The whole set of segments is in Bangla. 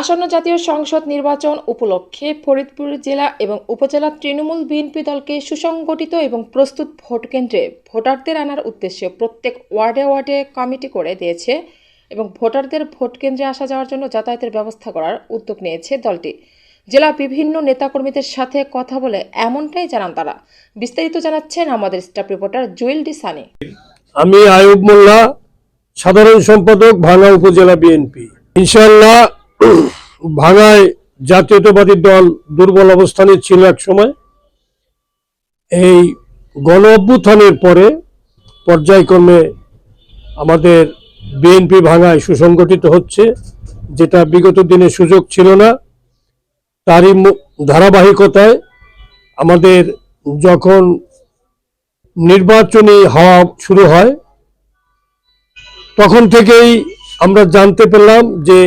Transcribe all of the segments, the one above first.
আসন্ন জাতীয় সংসদ নির্বাচন উপলক্ষে ফরিদপুর জেলা এবং উপজেলা তৃণমূল বিএনপি দলকে সুসংগঠিত এবং প্রস্তুত ভোটকেন্দ্রে ভোটারদের আনার উদ্দেশ্যে প্রত্যেক ওয়ার্ডে ওয়ার্ডে কমিটি করে দিয়েছে এবং ভোটারদের ভোটকেন্দ্রে আসা যাওয়ার জন্য যাতায়াতের ব্যবস্থা করার উদ্যোগ নিয়েছে দলটি। জেলা বিভিন্ন নেতাকর্মীদের সাথে কথা বলে এমনটাই জানান তারা। বিস্তারিত জানাচ্ছেন আমাদের staff reporter Jewel D Sunny. আমি আয়ুব মোল্লা, সাধারণ সম্পাদক, ভাঙ্গা উপজেলা বিএনপি। ইনশাআল্লাহ ভাঙ্গায় জাতীয়তাবাদী দল দুর্বল অবস্থানে ছিল এক সময়। এই গণ অভ্যুত্থানের পরে পর্যায়ক্রমে আমাদের বিএনপি ভাঙ্গায় সুসংগঠিত হচ্ছে, যেটা বিগত দিনে সুযোগ ছিল না। তারই ধারাবাহিকতায় আমাদের যখন নির্বাচনী হওয়া শুরু হয় তখন থেকেই আমরা জানতে পেলাম যে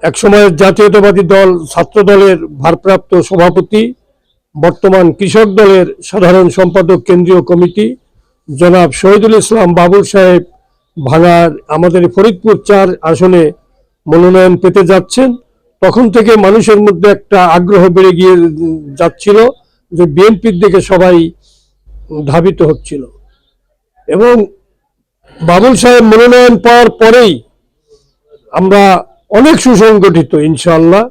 একসময় জাতীয়তাবাদী দল ছাত্র দলের ভারপ্রাপ্ত সভাপতি, বর্তমান কৃষক দলের সাধারণ সম্পাদক কেন্দ্রীয় কমিটি জনাব শহীদুল ইসলাম বাবুল সাহেব ভাঙ্গার আমাদের ফরিদপুর 4 আসনে মনোনয়ন পেতে যাচ্ছেন। তখন থেকে মানুষের মধ্যে একটা আগ্রহ বেড়ে গিয়ে যাচ্ছিল যে বিএনপির দিকে সবাই ধাবিত হচ্ছিল এবং বাবুল সাহেব মনোনয়ন পাওয়ার পরেই আমরা অনেক সুসংগঠিত। ইনশাআল্লাহ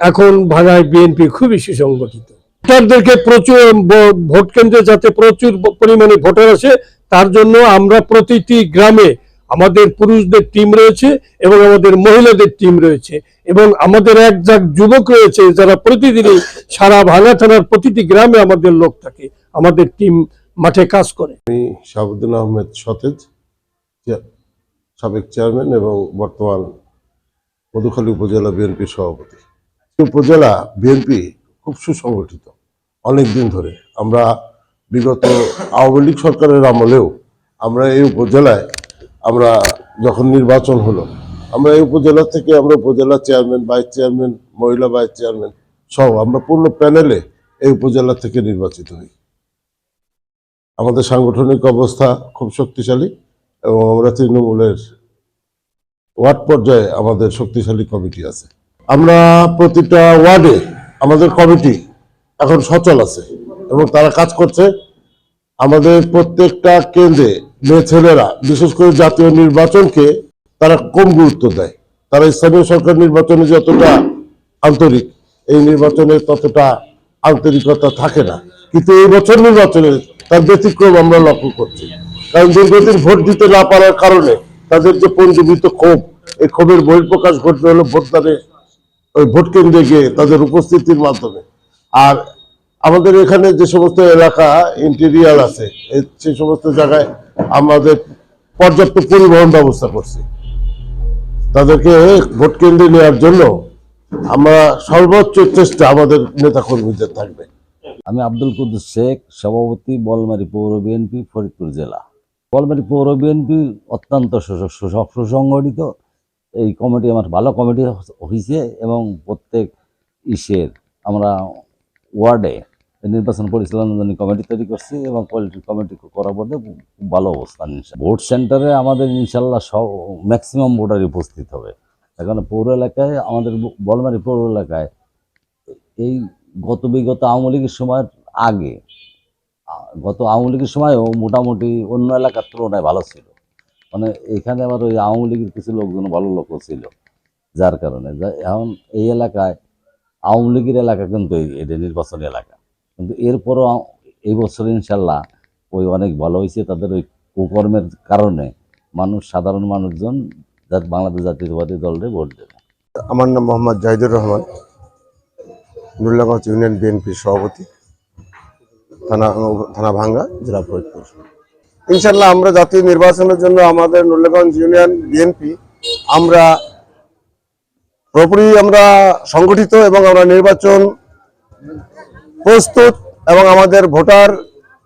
এখন ভাঙ্গায় বিএনপি খুবই সুসংগঠিত। ভোটারদেরকে প্রচুর ভোট কেন্দ্রে যাতে প্রচুর পরিমাণে ভোটার আসে তার জন্য আমরা প্রতিটি গ্রামে আমাদের পুরুষদের টিম রয়েছে এবং আমাদের মহিলাদের টিম রয়েছে এবং আমাদের একজাক যুবক রয়েছে যারা প্রতিদিনই সারা ভাঙ্গা থানার প্রতিটি গ্রামে আমাদের লোক থাকে, আমাদের টিম মাঠে কাজ করে। আমি শাহাবুদ্দিন আহমেদ সতেজ, সাবেক চেয়ারম্যান এবং বর্তমান মধুখালী উপজেলা বিএনপি সভাপতি। উপজেলা বিএনপি খুব সুসংগঠিত অনেক দিন ধরে। আমরা বিগত আওয়ামী লীগ সরকারের আমলেও আমরা এই উপজেলায় আমরা যখন নির্বাচন হলো আমরা এই উপজেলা থেকে আমরা উপজেলা চেয়ারম্যান, ভাইস চেয়ারম্যান, মহিলা ভাইস চেয়ারম্যান সহ আমরা পূর্ণ প্যানেলে এই উপজেলা থেকে নির্বাচিত হই। আমাদের সাংগঠনিক অবস্থা খুব শক্তিশালী এবং আমরা তৃণমূলের ওয়ার্ড পর্যায়ে আমাদের শক্তিশালী কমিটি আছে। আমরা প্রতিটা ওয়ার্ডে আমাদের কমিটি এখন সচল আছে এবং তারা কাজ করছে। আমাদের প্রত্যেকটা কেন্দ্রে মেয়ে ছেলেরা বিশেষ করে জাতীয় নির্বাচনকে তারা কম গুরুত্ব দেয়। তারা স্থানীয় সরকার নির্বাচনে যতটা আন্তরিক, এই নির্বাচনে ততটা আন্তরিকতা থাকে না। কিন্তু এই বছর নির্বাচনে তার ব্যতিক্রম আমরা লক্ষ্য করছি, কারণ দীর্ঘদিন ভোট দিতে না পারার কারণে তাদের যে পঞ্জীবিত ক্ষোভ, এই ক্ষোভের বহিঃপ্রকাশ ঘটবে হলো ভোটদানে, ওই ভোট কেন্দ্রে গিয়ে তাদের উপস্থিতির মাধ্যমে। আর আমাদের এখানে যে সমস্ত এলাকা ইন্টেরিয়ার আছে সেই সমস্ত জায়গায় আমাদের পর্যাপ্ত পরিবহন ব্যবস্থা করছি। তাদেরকে ভোট কেন্দ্রে নেওয়ার জন্য আমরা সর্বোচ্চ চেষ্টা আমাদের নেতাকর্মীদের থাকবে। আমি আব্দুল কুদ্দুস শেখ, সভাপতি বলমারী পৌর বিএনপি, ফরিদপুর জেলা। বলমারী পৌর বিএনপি অত্যন্ত সুসংগঠিত। এই কমিটি আমার ভালো কমিটি হয়েছে এবং প্রত্যেক আমরা ওয়ার্ডে নির্বাচন পরিচালনার জন্য কমিটি তৈরি করছি এবং কমিটি করার পরে খুব ভালো অবস্থান। ভোট সেন্টারে আমাদের ইনশাল্লাহ ম্যাক্সিমাম ভোটারই উপস্থিত হবে। এখানে পৌর এলাকায়, আমাদের বলমারী পৌর এলাকায় এই বিগত আওয়ামী লীগের সময়ের আগে, গত আওয়ামী লীগের সময়ও মোটামুটি অন্য এলাকার তুলনায় ভালো ছিল। মানে এখানে আবার ওই আওয়ামী লীগের কিছু লোকজন ভালো লোক ছিল, যার কারণে এখন এই এলাকায় আওয়ামী লীগের এলাকা কিন্তু এটা নির্বাচনী এলাকা। কিন্তু এরপরও এই বছর ইনশাল্লাহ ওই অনেক ভালো হয়েছে। তাদের ওই কুকর্মের কারণে সাধারণ মানুষজন বাংলাদেশ জাতীয়তাবাদী দলের ভোট দেবে। আমার নাম মোহাম্মদ জাহিদুর রহমান, নুরুল্লাহগঞ্জ ইউনিয়ন বিএনপি সভাপতি, থানা ভাঙ্গা, জেলা ফরিদপুর। ইনশাল্লাহ আমরা জাতীয় নির্বাচনের জন্য আমাদের নুরুল্লাহগঞ্জ ইউনিয়ন বিএনপি আমরা পুরোপুরি সংগঠিত এবং আমরা নির্বাচন প্রস্তুত এবং আমাদের ভোটার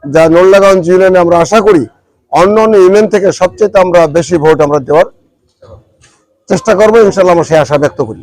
যা নুরুল্লাহগঞ্জ ইউনিয়নে আমরা আশা করি অন্য ইউনিয়ন থেকে সবচেয়ে আমরা বেশি ভোট আমরা দেওয়ার চেষ্টা করবো। ইনশাল্লাহ আমরা সেই আশা ব্যক্ত করি।